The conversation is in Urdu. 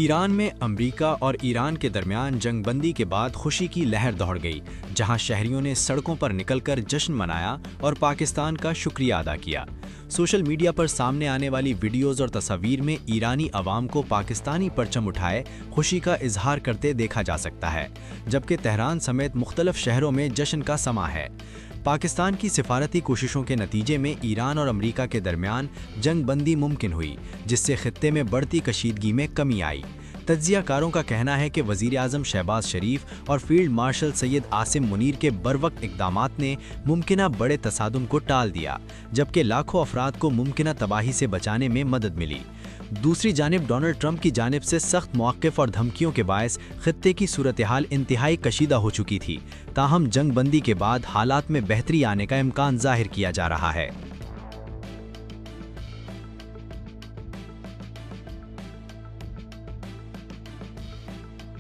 ایران میں امریکہ اور ایران کے درمیان جنگ بندی کے بعد خوشی کی لہر دوڑ گئی، جہاں شہریوں نے سڑکوں پر نکل کر جشن منایا اور پاکستان کا شکریہ ادا کیا۔ سوشل میڈیا پر سامنے آنے والی ویڈیوز اور تصاویر میں ایرانی عوام کو پاکستانی پرچم اٹھائے خوشی کا اظہار کرتے دیکھا جا سکتا ہے، جبکہ تہران سمیت مختلف شہروں میں جشن کا سماں ہے۔ پاکستان کی سفارتی کوششوں کے نتیجے میں ایران اور امریکہ کے درمیان جنگ بندی ممکن ہوئی، جس سے خطے میں بڑھتی کشیدگی میں کمی آئی۔ تجزیہ کاروں کا کہنا ہے کہ وزیر اعظم شہباز شریف اور فیلڈ مارشل سید عاصم منیر کے بروقت اقدامات نے ممکنہ بڑے تصادم کو ٹال دیا، جبکہ لاکھوں افراد کو ممکنہ تباہی سے بچانے میں مدد ملی۔ دوسری جانب ڈونلڈ ٹرمپ کی جانب سے سخت مواقف اور دھمکیوں کے باعث خطے کی صورتحال انتہائی کشیدہ ہو چکی تھی، تاہم جنگ بندی کے بعد حالات میں بہتری آنے کا امکان ظاہر کیا جا رہا ہے۔